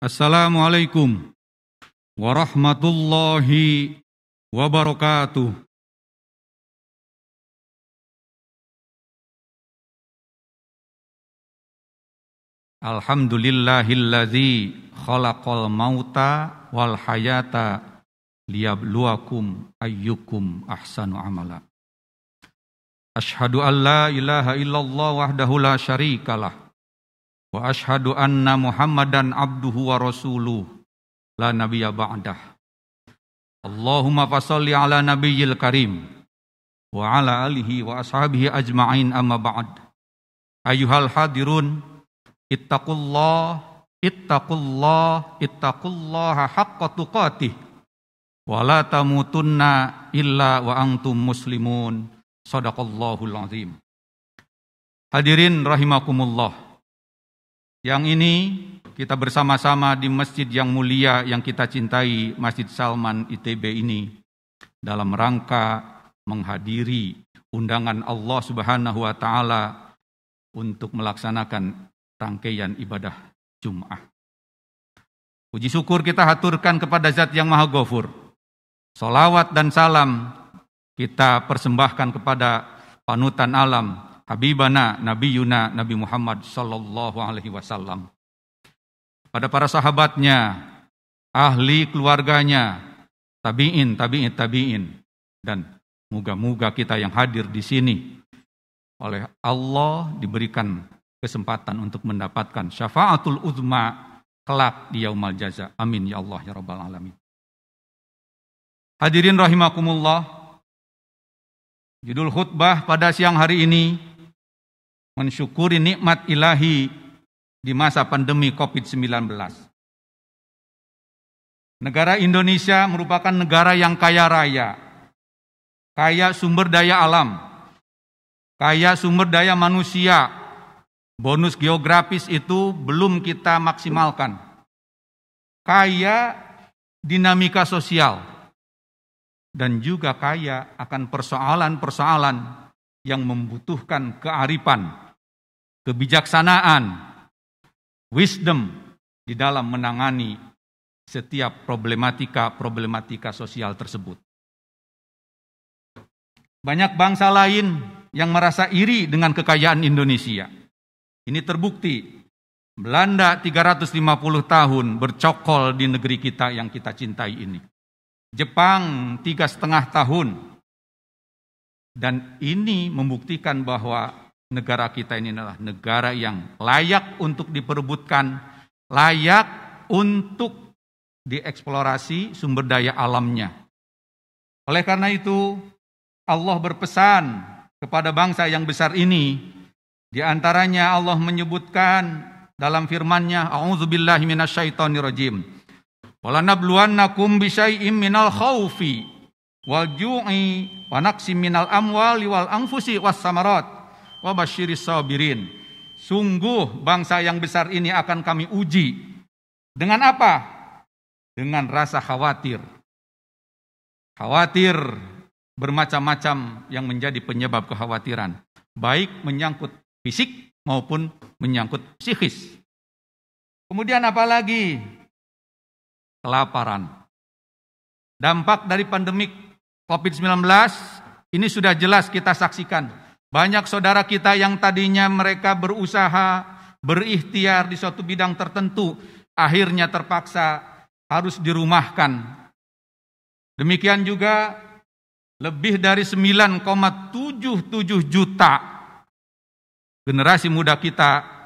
Assalamualaikum warahmatullahi wabarakatuh. Alhamdulillahilladzi khalaqal mauta wal hayata liyabluwakum ayyukum ahsanu amala. Asyhadu an la ilaha illallah wahdahu la syarikalah wa asyhadu anna Muhammadan abduhu wa rasuluh la nabiyya ba'dah. Allahumma fasholli ala nabiyyil karim wa ala alihi wa ashabihi ajma'in amma ba'd. Ayyuhal hadirun, ittaqullaha haqqa tuqatih wa la tamutunna illa wa antum muslimun. Shadaqallahul azim. Hadirin rahimakumullah. Yang ini kita bersama-sama di masjid yang mulia yang kita cintai, Masjid Salman ITB ini, dalam rangka menghadiri undangan Allah Subhanahu wa taala untuk melaksanakan rangkaian ibadah Jum'ah. Puji syukur kita haturkan kepada Zat yang Maha Ghafur. Salawat dan salam kita persembahkan kepada panutan alam, Habibana Nabiyuna Nabi Muhammad sallallahu alaihi wasallam. Pada para sahabatnya, ahli keluarganya, tabi'in, dan moga-moga kita yang hadir di sini oleh Allah diberikan kesempatan untuk mendapatkan syafaatul uzma kelak di yaumul jaza. Amin ya Allah ya rabbal alamin. Hadirin rahimakumullah, judul khutbah pada siang hari ini mensyukuri nikmat ilahi di masa pandemi COVID-19. Negara Indonesia merupakan negara yang kaya raya, kaya sumber daya alam, kaya sumber daya manusia. Bonus geografis itu belum kita maksimalkan. Kaya dinamika sosial dan juga kaya akan persoalan-persoalan yang membutuhkan kearifan, kebijaksanaan, wisdom di dalam menangani setiap problematika sosial tersebut. Banyak bangsa lain yang merasa iri dengan kekayaan Indonesia. Ini terbukti. Belanda 350 tahun bercokol di negeri kita yang kita cintai ini. Jepang 3,5 tahun. Dan ini membuktikan bahwa negara kita ini adalah negara yang layak untuk diperebutkan, layak untuk dieksplorasi sumber daya alamnya. Oleh karena itu, Allah berpesan kepada bangsa yang besar ini. Di antaranya Allah menyebutkan dalam firman-Nya, A'udzubillahi minasyaitonirrajim. Walanabluwannakum bisyai'im minal khaufi wal ju'i wa naqsim minal amwali wal anfusi was samarat wa basyiris sabirin. Sungguh bangsa yang besar ini akan kami uji. Dengan apa? Dengan rasa khawatir. Khawatir bermacam-macam yang menjadi penyebab kekhawatiran, baik menyangkut fisik maupun menyangkut psikis. Kemudian apa lagi? Kelaparan. Dampak dari pandemik COVID-19 ini sudah jelas kita saksikan. Banyak saudara kita yang tadinya mereka berusaha, berikhtiar di suatu bidang tertentu, akhirnya terpaksa harus dirumahkan. Demikian juga lebih dari 9,77 juta generasi muda kita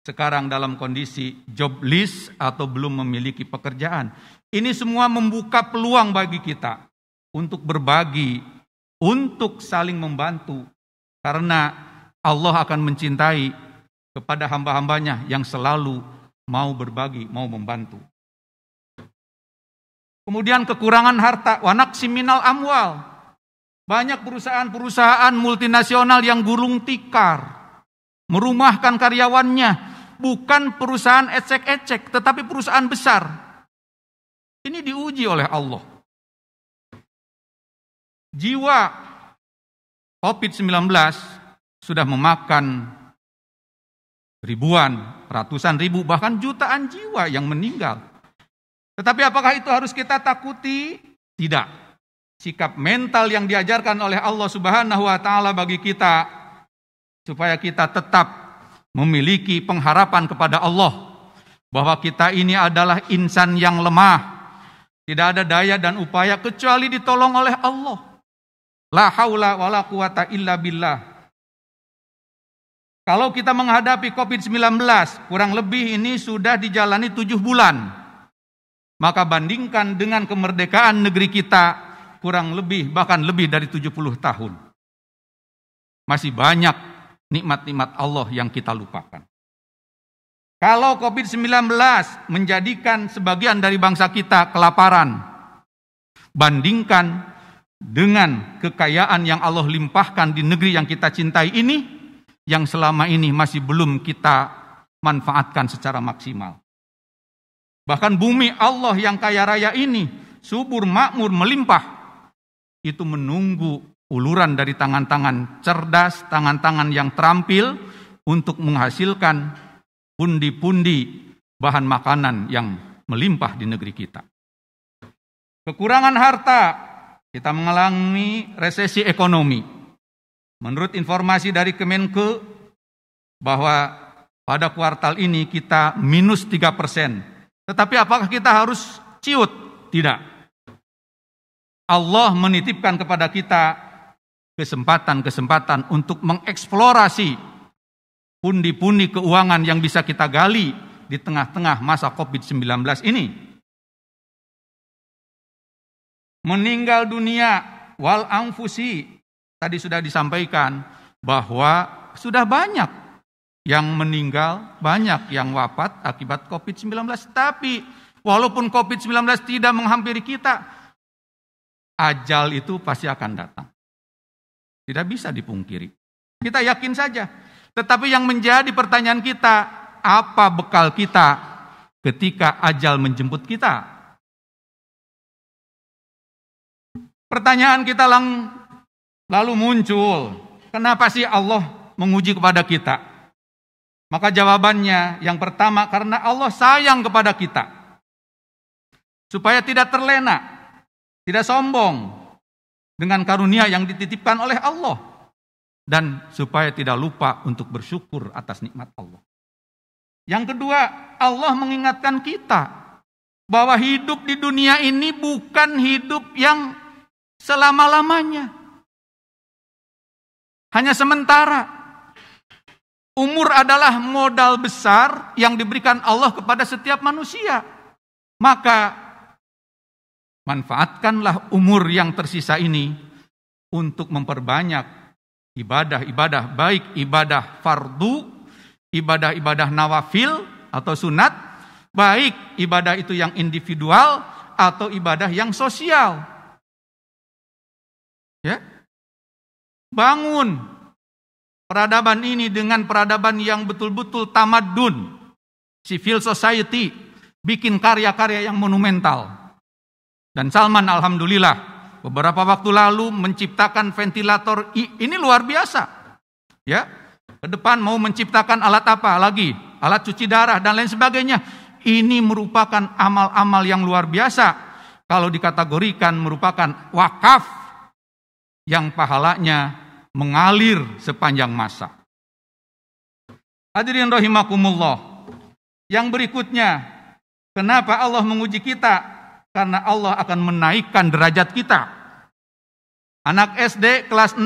sekarang dalam kondisi jobless atau belum memiliki pekerjaan. Ini semua membuka peluang bagi kita untuk berbagi, untuk saling membantu. Karena Allah akan mencintai kepada hamba-hambanya yang selalu mau berbagi, mau membantu. Kemudian kekurangan harta, wa naqsim minal amwal. Banyak perusahaan-perusahaan multinasional yang gulung tikar, merumahkan karyawannya, bukan perusahaan ecek-ecek, tetapi perusahaan besar. Ini diuji oleh Allah. Jiwa COVID-19 sudah memakan ribuan, ratusan ribu, bahkan jutaan jiwa yang meninggal. Tetapi apakah itu harus kita takuti? Tidak. Sikap mental yang diajarkan oleh Allah Subhanahu wa taala bagi kita supaya kita tetap memiliki pengharapan kepada Allah bahwa kita ini adalah insan yang lemah. Tidak ada daya dan upaya kecuali ditolong oleh Allah. La haula wala quwata illa billah. Kalau kita menghadapi COVID-19, kurang lebih ini sudah dijalani 7 bulan. Maka bandingkan dengan kemerdekaan negeri kita, kurang lebih, bahkan lebih dari 70 tahun. Masih banyak nikmat-nikmat Allah yang kita lupakan. Kalau COVID-19 menjadikan sebagian dari bangsa kita kelaparan, bandingkan dengan kekayaan yang Allah limpahkan di negeri yang kita cintai ini, yang selama ini masih belum kita manfaatkan secara maksimal. Bahkan bumi Allah yang kaya raya ini, subur, makmur, melimpah, itu menunggu uluran dari tangan-tangan cerdas, tangan-tangan yang terampil untuk menghasilkan pundi-pundi bahan makanan yang melimpah di negeri kita. Kekurangan harta, kita mengalami resesi ekonomi. Menurut informasi dari Kemenke, bahwa pada kuartal ini kita minus 3%. Tetapi apakah kita harus ciut? Tidak. Allah menitipkan kepada kita kesempatan-kesempatan untuk mengeksplorasi pundi-pundi keuangan yang bisa kita gali di tengah-tengah masa COVID-19 ini. Meninggal dunia wal anfusi, tadi sudah disampaikan bahwa sudah banyak yang meninggal, banyak yang wafat akibat COVID-19. Tapi walaupun COVID-19 tidak menghampiri kita, ajal itu pasti akan datang. Tidak bisa dipungkiri. Kita yakin saja. Tetapi yang menjadi pertanyaan kita, apa bekal kita ketika ajal menjemput kita? Pertanyaan kita lalu muncul, kenapa sih Allah menguji kepada kita? Maka jawabannya yang pertama, karena Allah sayang kepada kita. Supaya tidak terlena, tidak sombong dengan karunia yang dititipkan oleh Allah. Dan supaya tidak lupa untuk bersyukur atas nikmat Allah. Yang kedua, Allah mengingatkan kita bahwa hidup di dunia ini bukan hidup yang selama-lamanya. Hanya sementara. Umur adalah modal besar yang diberikan Allah kepada setiap manusia. Maka manfaatkanlah umur yang tersisa ini untuk memperbanyak ibadah-ibadah, baik ibadah fardu, ibadah-ibadah nawafil atau sunat, baik ibadah itu yang individual atau ibadah yang sosial. Ya. Bangun peradaban ini dengan peradaban yang betul-betul tamadun, civil society, bikin karya-karya yang monumental. Dan Salman alhamdulillah beberapa waktu lalu menciptakan ventilator, ini luar biasa. Ya, ke depan mau menciptakan alat apa lagi? Alat cuci darah dan lain sebagainya. Ini merupakan amal-amal yang luar biasa. Kalau dikategorikan merupakan wakaf yang pahalanya mengalir sepanjang masa. Hadirin rahimakumullah. Yang berikutnya, kenapa Allah menguji kita? Karena Allah akan menaikkan derajat kita. Anak SD kelas 6,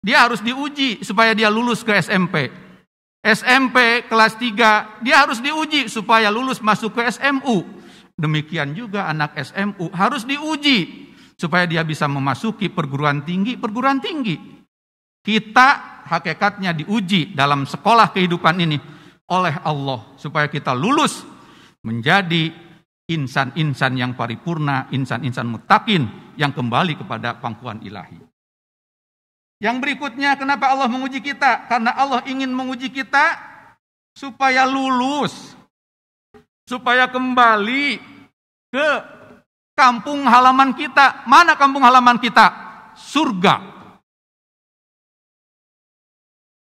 dia harus diuji supaya dia lulus ke SMP. SMP kelas 3, dia harus diuji supaya lulus masuk ke SMU. Demikian juga anak SMU harus diuji supaya dia bisa memasuki perguruan tinggi. Kita hakikatnya diuji dalam sekolah kehidupan ini oleh Allah supaya kita lulus menjadi insan-insan yang paripurna, insan-insan muttaqin yang kembali kepada pangkuan ilahi. Yang berikutnya, kenapa Allah menguji kita? Karena Allah ingin menguji kita supaya lulus, supaya kembali ke kampung halaman kita. Mana kampung halaman kita? Surga.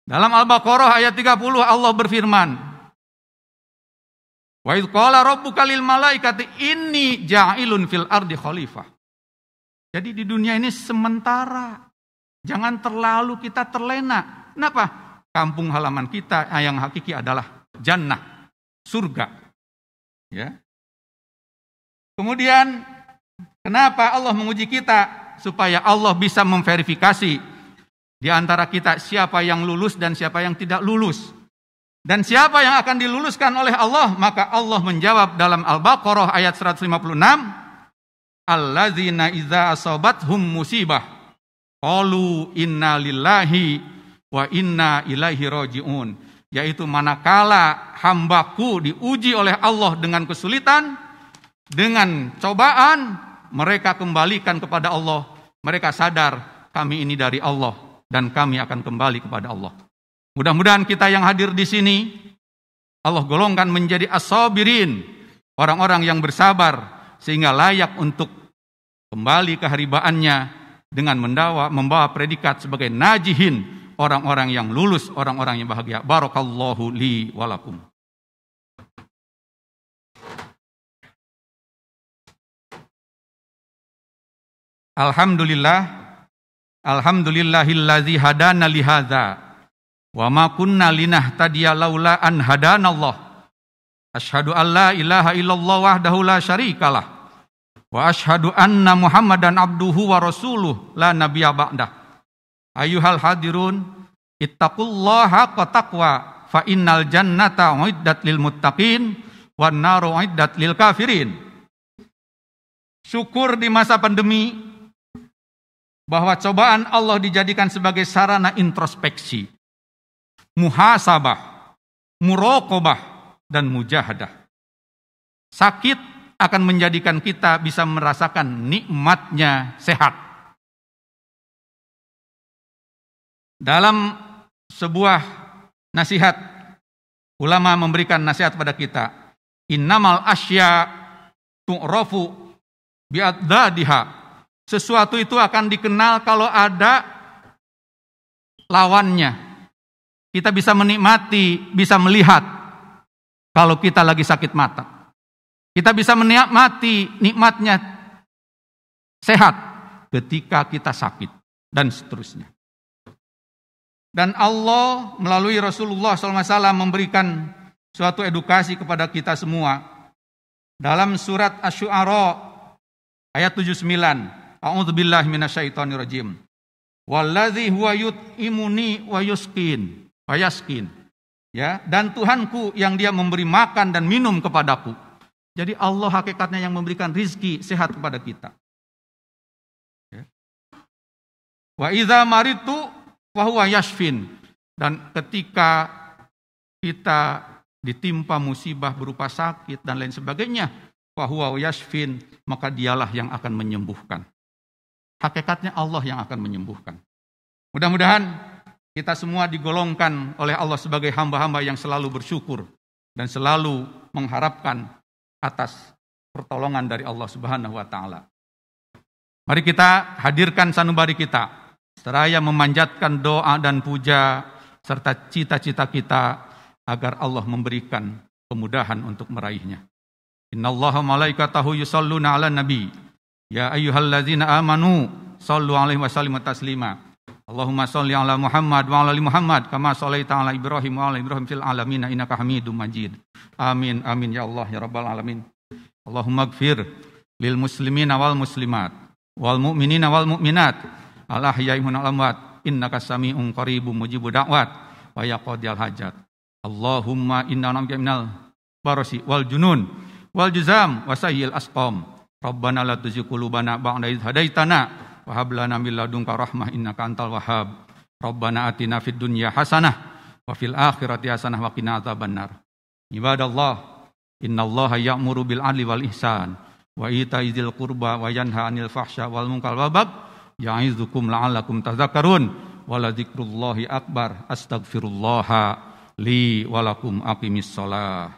Dalam Al-Baqarah ayat 30 Allah berfirman, wa idz qala rabbuka lil malaikati inni ja'ilun fil ardi khalifah. Jadi di dunia ini sementara. Jangan terlalu kita terlena. Kenapa? Kampung halaman kita yang hakiki adalah jannah, surga. Ya. Kemudian kenapa Allah menguji kita? Supaya Allah bisa memverifikasi di antara kita siapa yang lulus dan siapa yang tidak lulus. Dan siapa yang akan diluluskan oleh Allah? Maka Allah menjawab dalam Al-Baqarah ayat 156, allazina idza asabathum musibah qalu inna lillahi wa inna ilaihi rajiun. Yaitu manakala hambaku diuji oleh Allah dengan kesulitan, dengan cobaan, mereka kembalikan kepada Allah. Mereka sadar kami ini dari Allah dan kami akan kembali kepada Allah. Mudah-mudahan kita yang hadir di sini Allah golongkan menjadi as-sabirin, orang-orang yang bersabar sehingga layak untuk kembali ke haribaannya dengan membawa predikat sebagai najihin, orang-orang yang lulus, orang-orang yang bahagia. Barakallahu li walakum. Alhamdulillahillazi hadana li hadza wa ma kunna linahtadiya laula an hadanallah. Asyhadu an la ilaha illallah wahdahu la syarikalah wa asyhadu anna Muhammadan abduhu wa rasuluh la nabiyya ba'dah. Ayyuhal hadirun ittaqullaha haqqa taqwa fa innal jannata uiddat lil muttaqin wan naru uiddat lil kafirin. Syukur di masa pandemi bahwa cobaan Allah dijadikan sebagai sarana introspeksi, muhasabah, muraqabah dan mujahadah. Sakit akan menjadikan kita bisa merasakan nikmatnya sehat. Dalam sebuah nasihat, ulama memberikan nasihat pada kita, innamal asya tu'rafu bi'addadiha. Sesuatu itu akan dikenal kalau ada lawannya. Kita bisa menikmati, bisa melihat kalau kita lagi sakit mata. Kita bisa menikmati nikmatnya sehat ketika kita sakit dan seterusnya. Dan Allah melalui Rasulullah SAW memberikan suatu edukasi kepada kita semua. Dalam surat Asy-Syu'ara ayat 79, a'udzubillahi minasyaitonirrajim. Wallazi huwa yut'imuni wa yusqin, wa yasqin. Ya, dan Tuhanku yang Dia memberi makan dan minum kepadaku. Jadi Allah hakikatnya yang memberikan rizki sehat kepada kita. Wa idza maritu wa huwa yashfin. Dan ketika kita ditimpa musibah berupa sakit dan lain sebagainya, wa huwa yashfin, maka Dialah yang akan menyembuhkan. Hakikatnya Allah yang akan menyembuhkan. Mudah-mudahan kita semua digolongkan oleh Allah sebagai hamba-hamba yang selalu bersyukur dan selalu mengharapkan atas pertolongan dari Allah Subhanahu wa taala. Mari kita hadirkan sanubari kita seraya memanjatkan doa dan puja serta cita-cita kita agar Allah memberikan kemudahan untuk meraihnya. Innallaha malaikatahu yusholluna 'alan nabi. Ya ayyuhallazina amanu shallu 'alaihi wa sallimu taslima. Allahumma shalli 'ala Muhammad wa 'ala ali Muhammad kama shallaita 'ala Ibrahim wa 'ala Ibrahim fil alamin innaka Hamidum Majid. Amin amin ya Allah ya rabbal alamin. Allahumma ighfir lil muslimina wal muslimat wal mu'minina wal mu'minat al ahya'i minal amwat innaka sami'un qaribun mujibud da'wat wa yaqdiyal hajat. Allahumma inna na'udzuka minal barasi wal junun wal juzam wa sayyil asqam. Rabbana la tuzigh qulubana ba'da idh hadaitana wa hab lana min ladunka rahmah innaka antal wahhab. Rabbana atina fid dunya hasanah wa fil akhirati hasanah wa qina adzabannar. Ibadallah, innallaha ya'muru bil 'adli wal ihsan wa ita'i dzil qurba wa yanha 'anil fahsya wal munkar wal baghi ya'idzukum la'allakum tadhakkarun wa la dzikrullahi akbar. Astaghfirullah li wa lakum aqimis shalah.